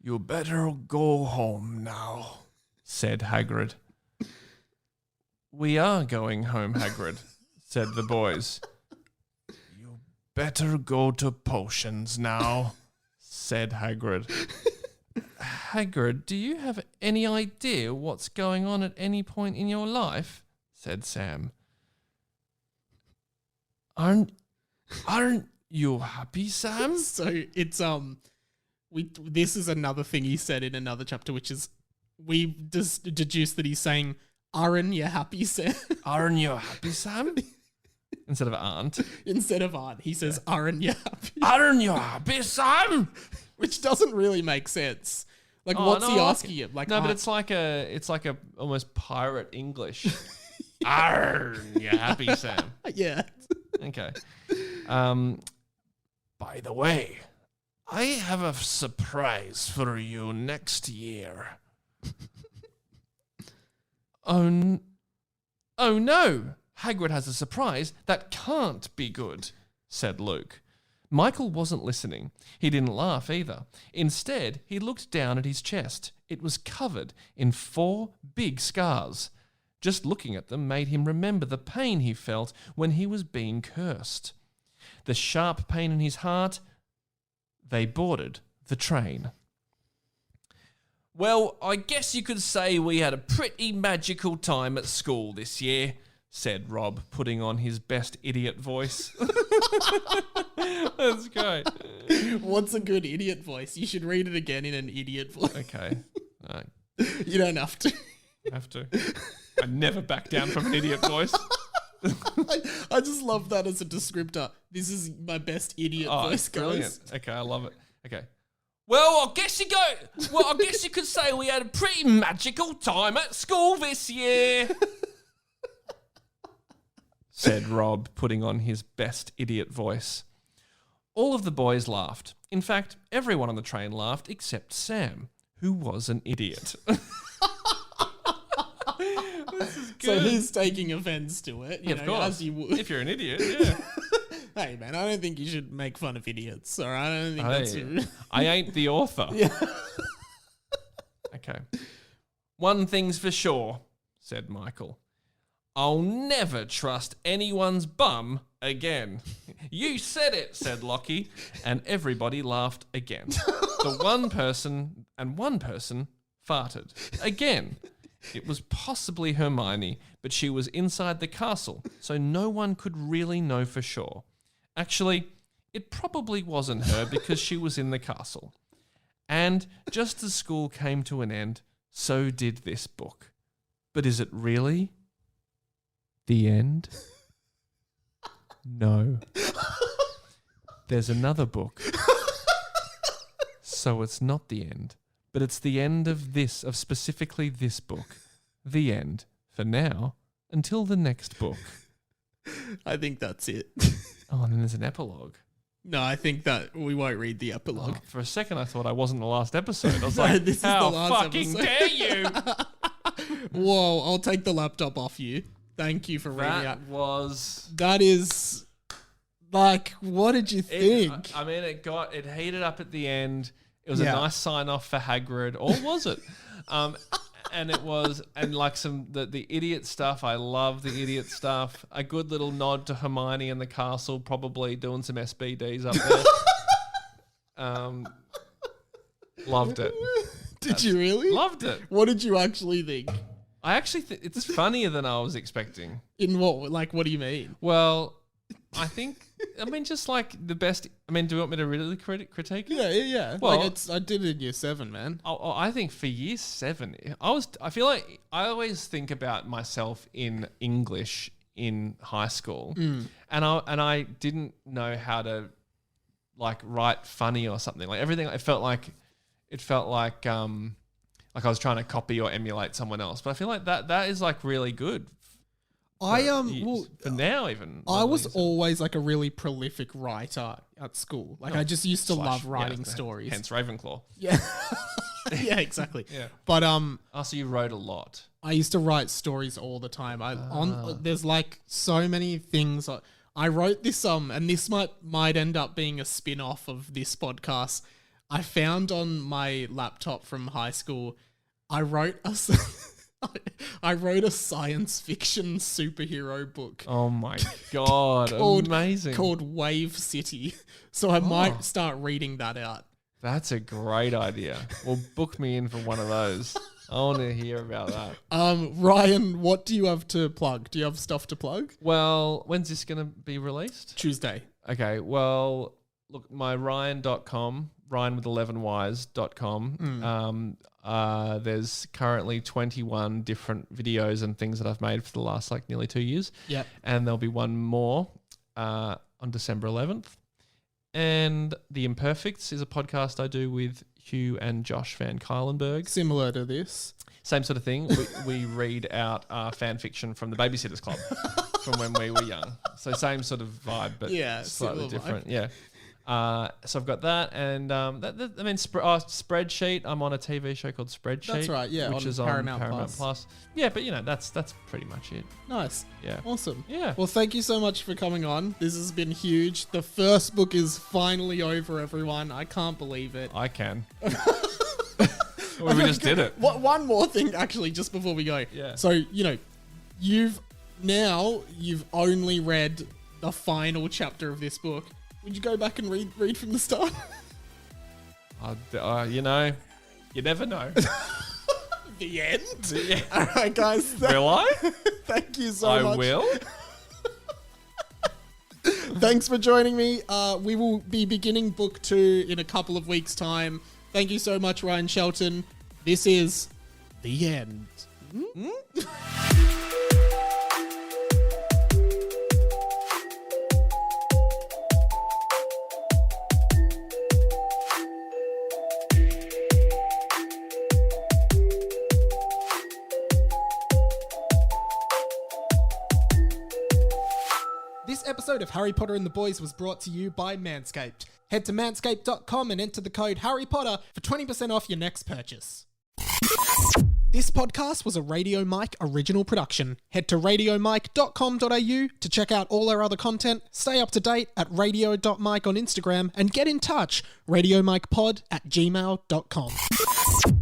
You better go home now, said Hagrid. We are going home, Hagrid, said the boys. You better go to potions now, said Hagrid. Hagrid, do you have any idea what's going on at any point in your life? Said Sam. Aren't you happy, Sam? So it's this is another thing he said in another chapter, which is we just deduced that he's saying, "Aren't you happy, Sam?" Aren't you happy, Sam? Instead of aren't. Instead of aren't, he says, "Aren't you happy?" Aren't you happy, Sam? Which doesn't really make sense. Like, Oh, what's no, he I like asking him? Like, No, but it's like a almost pirate English. Aren't you happy, Sam? yeah. Okay. By the way, I have a surprise for you next year. Oh no! Hagrid has a surprise that can't be good, said Luke. Michael wasn't listening. He didn't laugh either. Instead, he looked down at his chest. It was covered in 4 big scars. Just looking at them made him remember the pain he felt when he was being cursed. The sharp pain in his heart. They boarded the train. Well, I guess you could say we had a pretty magical time at school this year, said Rob, putting on his best idiot voice. That's great. What's a good idiot voice? You should read it again in an idiot voice. Okay. I You don't have to. have to. I never back down from an idiot voice. I just love that as a descriptor. This is my best idiot voice, it's brilliant. guys. Okay, I love it. Okay. Well, I guess you could say we had a pretty magical time at school this year, said Rob, putting on his best idiot voice. All of the boys laughed. In fact, everyone on the train laughed except Sam, who was an idiot. This is good. So he's taking offense to it, you Yeah, know, of course. as you would. If you're an idiot, yeah. Hey, man, I don't think you should make fun of idiots, or I don't think that's... Hey, I ain't the author. Yeah. Okay. One thing's for sure, said Michael. I'll never trust anyone's bum again. You said it, said Lockie, and everybody laughed again. One person farted. Again. It was possibly Hermione, but she was inside the castle, so no one could really know for sure. Actually, it probably wasn't her because she was in the castle. And just as school came to an end, so did this book. But is it really the end? No. There's another book. So it's not the end. But it's the end of specifically this book. The end. For now. Until the next book. I think that's it. Oh, and then there's an epilogue. No, I think that we won't read the epilogue. Oh, for a second, I thought I wasn't the last episode. I was No, like, this is how the last fucking episode." dare you? Whoa, I'll take the laptop off you. Thank you for reading out. That was... That is... Like, what did you think? I mean, it heated up at the end. It was Yeah. a nice sign off for Hagrid, or was it? And it was, and like the idiot stuff. I love the idiot stuff. A good little nod to Hermione in the castle, probably doing some SBDs up there. Loved it. Did you really? Loved it. What did you actually think? I actually think it's funnier than I was expecting. In what? Like, what do you mean? Well, I think, just like the best. Do you want me to really critique it? Yeah. Well, I did it in year 7, man. I think for year 7, I feel like I always think about myself in English in high school, and I didn't know how to like write funny or something. Like everything, it felt like I was trying to copy or emulate someone else. But I feel like that is like really good. For now even. I was always like a really prolific writer at school. Like I just used to love writing stories. Hence Ravenclaw. Yeah. Yeah, exactly. Yeah. But so you wrote a lot. I used to write stories all the time. There's like so many things. I wrote this and this might end up being a spin-off of this podcast. I found on my laptop from high school, I wrote a science fiction superhero book. Oh my God, amazing. Called Wave City. So I might start reading that out. That's a great idea. Well, book me in for one of those. I want to hear about that. Ryan, what do you have to plug? Do you have stuff to plug? Well, when's this going to be released? Tuesday. Okay, well, look, my Ryan.com, Ryan with 11Ys.com. There's currently 21 different videos and things that I've made for the last like nearly 2 years. Yeah. And there'll be one more on December 11th. And The Imperfects is a podcast I do with Hugh and Josh Van Kylenberg. Similar to this. Same sort of thing. We read out fan fiction from the Babysitters Club from when we were young. So same sort of vibe, but slightly different. Vibe. Yeah. So I've got that, and Spreadsheet. I'm on a TV show called Spreadsheet. That's right, yeah, which is on Paramount Plus. Yeah, but that's pretty much it. Nice. Yeah. Awesome. Yeah. Well, thank you so much for coming on. This has been huge. The first book is finally over, everyone. I can't believe it. I can. We just did it. One more thing, actually, just before we go. Yeah. So, you've only read the final chapter of this book. Would you go back and read from the start? You never know. The end? Yeah. All right, guys. Will I? Thank you so much. I will. Thanks for joining me. We will be beginning book 2 in a couple of weeks' time. Thank you so much, Ryan Shelton. This is The End. This episode of Harry Potter and the Boys was brought to you by Manscaped. Head to manscaped.com and enter the code HarryPotter for 20% off your next purchase. This podcast was a Radio Mike original production. Head to radiomike.com.au to check out all our other content, stay up to date at radio.mike on Instagram, and get in touch, radiomikepod@gmail.com.